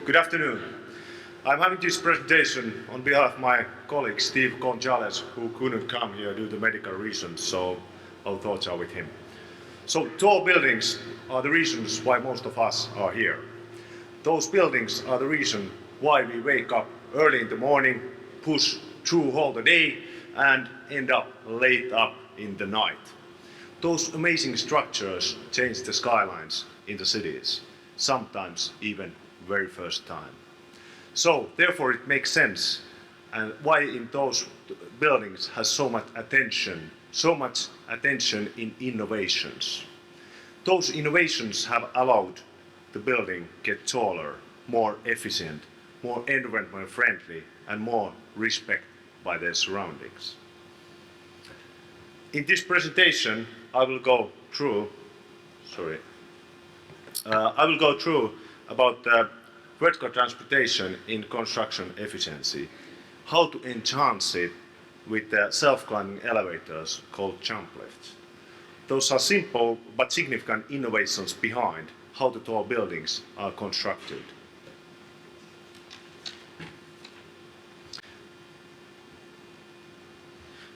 Good afternoon. I'm having this presentation on behalf of my colleague Steve Gonzalez, who couldn't come here due to medical reasons, so our thoughts are with him. So tall buildings are the reasons why most of us are here. Those buildings are the reason why we wake up early in the morning, push through all the day, and end up late up in the night. Those amazing structures change the skylines in the cities, sometimes even very first time. So therefore it makes sense and why in those buildings has so much attention in innovations. Those innovations have allowed the building get taller, more efficient, more environment friendly, and more respect by their surroundings. In this presentation, I will go through about vertical transportation in construction efficiency, how to enhance it with self-climbing elevators called jump lifts. Those are simple but significant innovations behind how the tall buildings are constructed.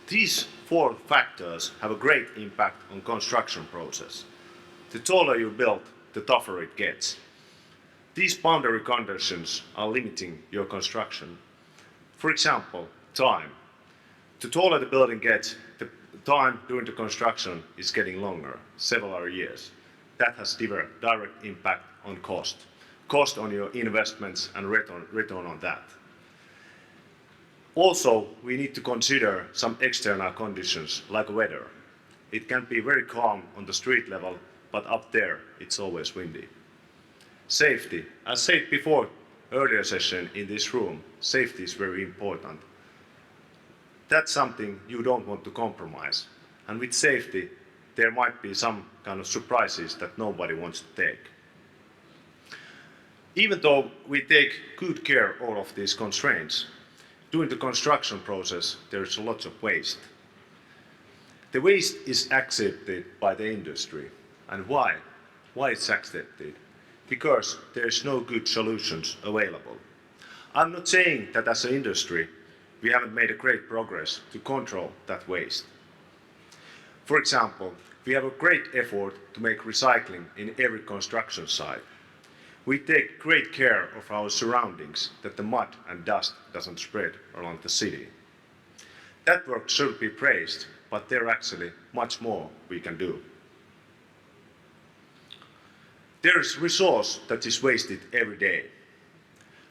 These four factors have a great impact on construction process. The taller you build, the tougher it gets. These boundary conditions are limiting your construction. For example, time. The taller the building gets, the time during the construction is getting longer, several years. That has direct impact on cost on your investments and return on that. Also, we need to consider some external conditions like weather. It can be very calm on the street level, but up there it's always windy. Safety. As said before, earlier session in this room, safety is very important. That's something you don't want to compromise. And with safety, there might be some kind of surprises that nobody wants to take. Even though we take good care of all of these constraints, during the construction process, there is lots of waste. The waste is accepted by the industry. And why? Why it's accepted? Because there's no good solutions available. I'm not saying that as an industry, we haven't made a great progress to control that waste. For example, we have a great effort to make recycling in every construction site. We take great care of our surroundings that the mud and dust doesn't spread around the city. That work should be praised, but there's actually much more we can do. There is resource that is wasted every day.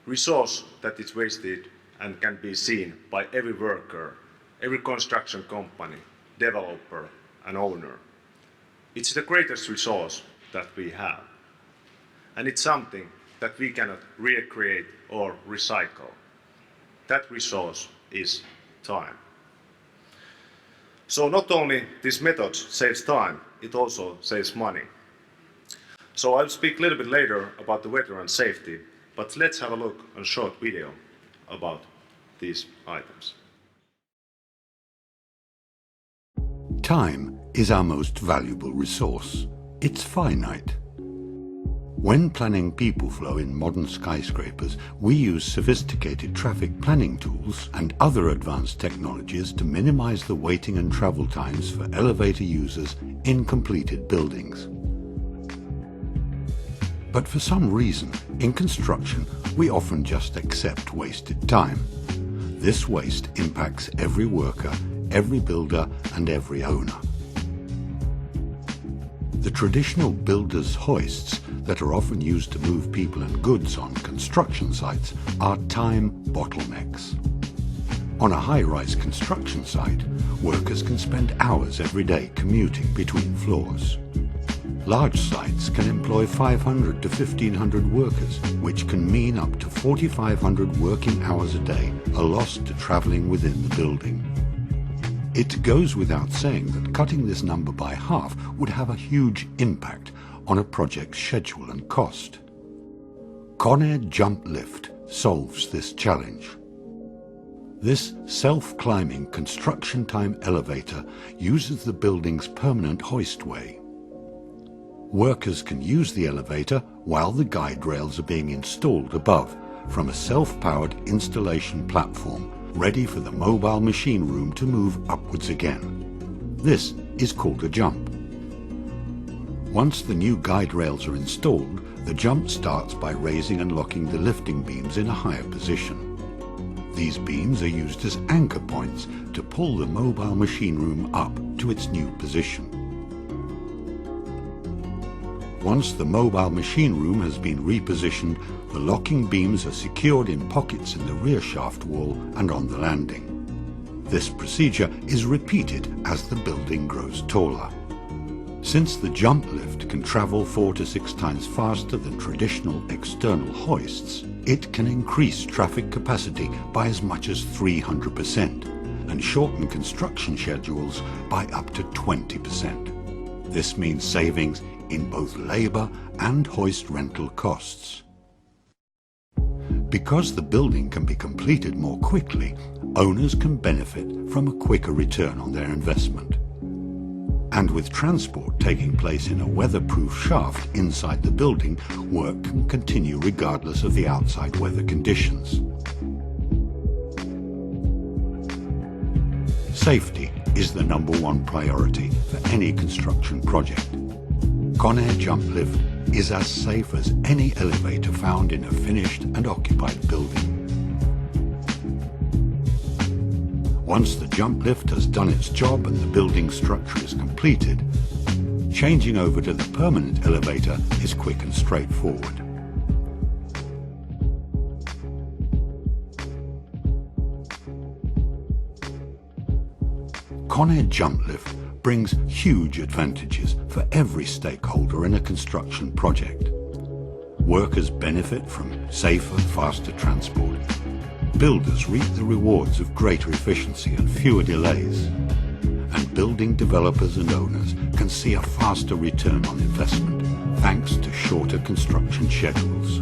Resource that is wasted and can be seen by every worker, every construction company, developer, and owner. It's the greatest resource that we have. And it's something that we cannot recreate or recycle. That resource is time. So not only this method saves time, it also saves money. So I'll speak a little bit later about the weather and safety, but let's have a look on a short video about these items. Time is our most valuable resource. It's finite. When planning people flow in modern skyscrapers, we use sophisticated traffic planning tools and other advanced technologies to minimize the waiting and travel times for elevator users in completed buildings. But for some reason, in construction, we often just accept wasted time. This waste impacts every worker, every builder, and every owner. The traditional builders' hoists that are often used to move people and goods on construction sites are time bottlenecks. On a high-rise construction site, workers can spend hours every day commuting between floors. Large sites can employ 500 to 1,500 workers, which can mean up to 4,500 working hours a day are lost to travelling within the building. It goes without saying that cutting this number by half would have a huge impact on a project's schedule and cost. KONE Jump Lift solves this challenge. This self-climbing construction time elevator uses the building's permanent hoistway. Workers can use the elevator while the guide rails are being installed above from a self-powered installation platform ready for the mobile machine room to move upwards again. This is called a jump. Once the new guide rails are installed, the jump starts by raising and locking the lifting beams in a higher position. These beams are used as anchor points to pull the mobile machine room up to its new position. Once the mobile machine room has been repositioned, the locking beams are secured in pockets in the rear shaft wall and on the landing. This procedure is repeated as the building grows taller. Since the jump lift can travel 4 to 6 times faster than traditional external hoists, it can increase traffic capacity by as much as 300% and shorten construction schedules by up to 20%. This means savings in both labour and hoist rental costs. Because the building can be completed more quickly, owners can benefit from a quicker return on their investment. And with transport taking place in a weatherproof shaft inside the building, work can continue regardless of the outside weather conditions. Safety is the #1 priority for any construction project. KONE jump lift is as safe as any elevator found in a finished and occupied building. Once the jump lift has done its job and the building structure is completed, changing over to the permanent elevator is quick and straightforward. KONE jump lift brings huge advantages for every stakeholder in a construction project. Workers benefit from safer, faster transport. Builders reap the rewards of greater efficiency and fewer delays. And building developers and owners can see a faster return on investment thanks to shorter construction schedules.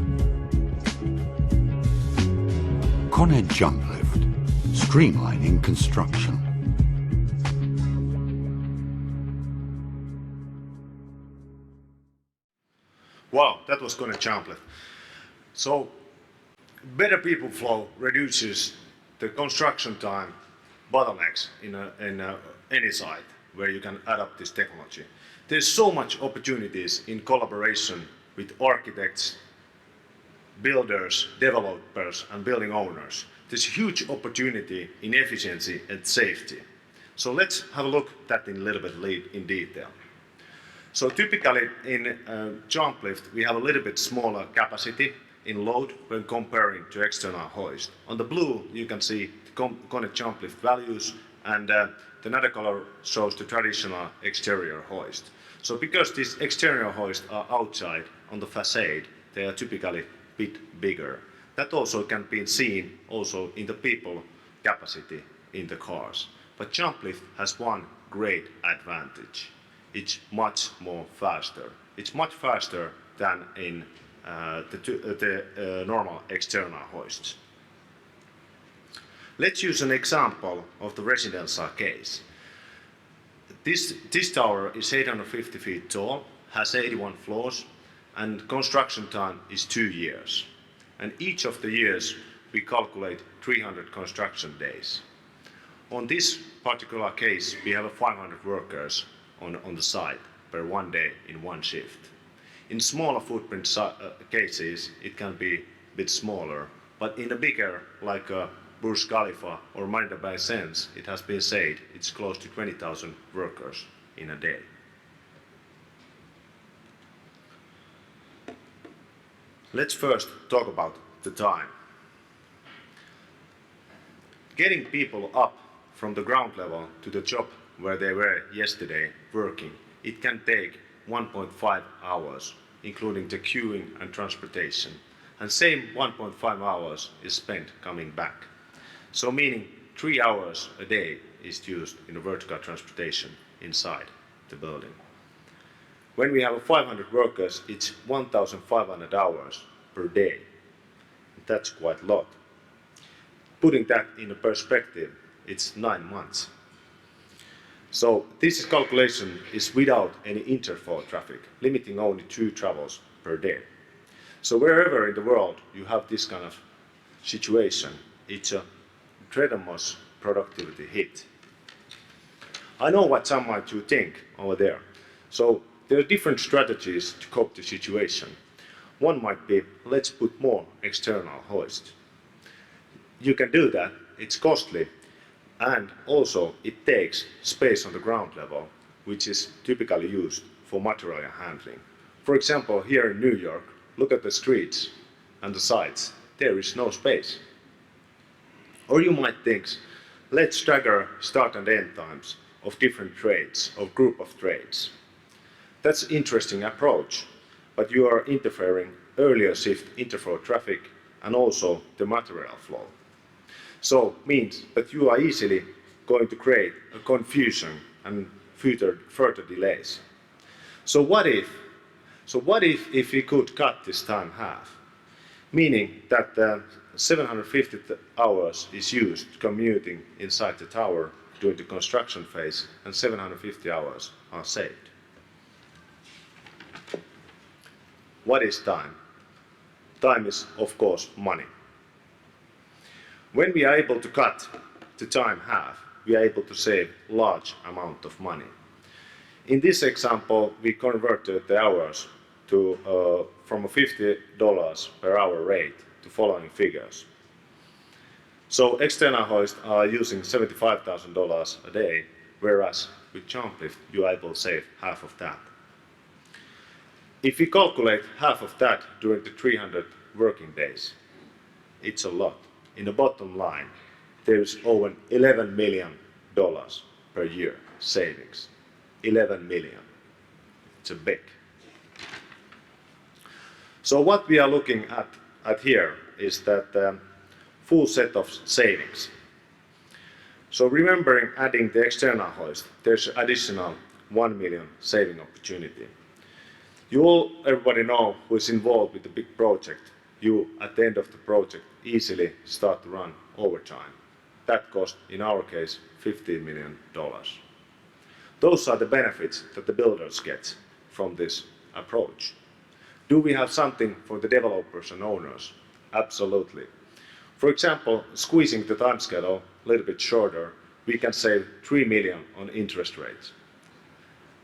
KONE jump lift, streamlining construction. Wow, that was KONE jump lift. So, better people flow reduces the construction time bottlenecks in any site where you can adopt this technology. There's so much opportunities in collaboration with architects, builders, developers and building owners. There's huge opportunity in efficiency and safety. So let's have a look at that in a little bit in detail. So typically in jump lift we have a little bit smaller capacity in load when comparing to external hoist. On the blue you can see the KONE jump lift values, and the another color shows the traditional exterior hoist. So because these exterior hoists are outside on the facade, they are typically a bit bigger. That also can be seen also in the people capacity in the cars. But jump lift has one great advantage. It's much more faster. It's much faster than in the normal external hoists. Let's use an example of the residential case. This tower is 850 feet tall, has 81 floors, and construction time is 2 years. And each of the years we calculate 300 construction days. On this particular case, we have 500 workers on the site per 1 day in 1 shift. In smaller footprint cases, it can be a bit smaller, but in a bigger, like Burj Khalifa or Marina Bay Sands, it has been said it's close to 20,000 workers in a day. Let's first talk about the time. Getting people up from the ground level to the job where they were yesterday working, it can take 1.5 hours, including the queuing and transportation. And same 1.5 hours is spent coming back. So meaning 3 hours a day is used in the vertical transportation inside the building. When we have 500 workers, it's 1,500 hours per day. That's quite a lot. Putting that in a perspective, it's 9 months. So this calculation is without any interflow traffic, limiting only 2 travels per day. So wherever in the world you have this kind of situation, it's a tremendous productivity hit. I know what some might you think over there. So there are different strategies to cope the situation. One might be, let's put more external hoist. You can do that, it's costly, and also it takes space on the ground level, which is typically used for material handling. For example, here in New York, look at the streets and the sites. There is no space. Or you might think, let's stagger start and end times of different trades, of group of trades. That's an interesting approach, but you are interfering earlier shift interflow traffic and also the material flow. So means that you are easily going to create a confusion and further delays. So what if we could cut this time half? Meaning that 750 hours is used commuting inside the tower during the construction phase and 750 hours are saved. What is time? Time is, of course, money. When we are able to cut the time half, we are able to save large amount of money. In this example, we converted the hours to from a $50 per hour rate to following figures. So external hoists are using $75,000 a day, whereas with jump lift you are able to save half of that. If we calculate half of that during the 300 working days, it's a lot. In the bottom line, there's over $11 million per year savings. 11 million. It's a big. So what we are looking at here is that full set of savings. So remembering adding the external hoist, there's additional 1 million saving opportunity. Everybody know who is involved with the big project. You, at the end of the project, easily start to run overtime. That cost, in our case, $15 million. Those are the benefits that the builders get from this approach. Do we have something for the developers and owners? Absolutely. For example, squeezing the time schedule a little bit shorter, we can save 3 million on interest rates.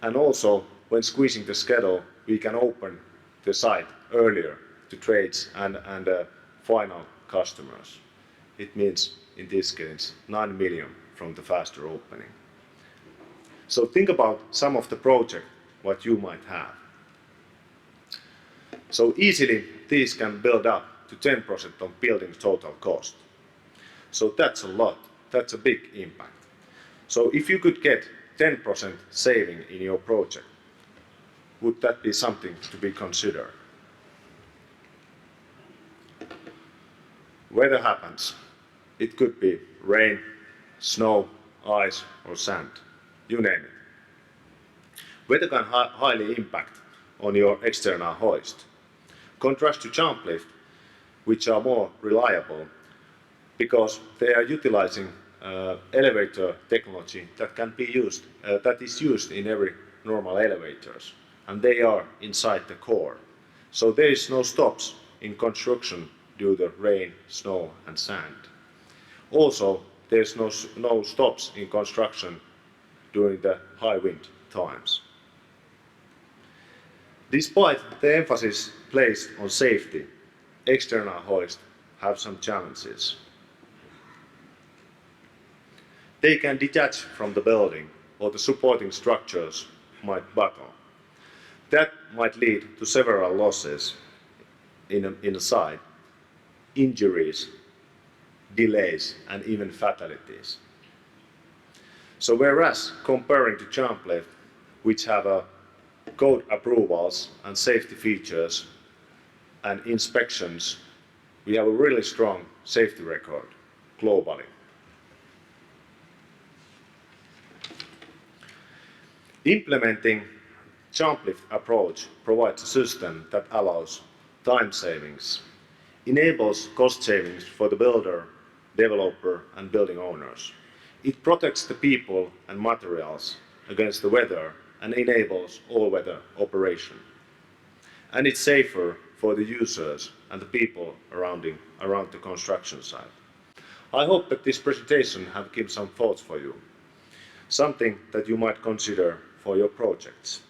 And also, when squeezing the schedule, we can open the site earlier to trades and final customers. It means, in this case, 9 million from the faster opening. So think about some of the project what you might have. So easily these can build up to 10% of building's total cost. So that's a lot. That's a big impact. So if you could get 10% saving in your project, would that be something to be considered? Weather happens. It could be rain, snow, ice or sand, you name it. Weather can highly impact on your external hoist. Contrast to jump lift, which are more reliable because they are utilizing elevator technology that is used in every normal elevators, and they are inside the core. So there is no stops in construction due to rain, snow and sand. Also, there's no stops in construction during the high wind times. Despite the emphasis placed on safety, external hoists have some challenges. They can detach from the building or the supporting structures might buckle. That might lead to several losses in a site, injuries, delays and even fatalities. So whereas comparing to jump lift, which have code approvals and safety features and inspections, we have a really strong safety record globally. Implementing jump lift approach provides a system that allows time savings, enables cost savings for the builder, developer and building owners. It protects the people and materials against the weather and enables all-weather operation. And it's safer for the users and the people around the construction site. I hope that this presentation has given some thoughts for you, something that you might consider for your projects.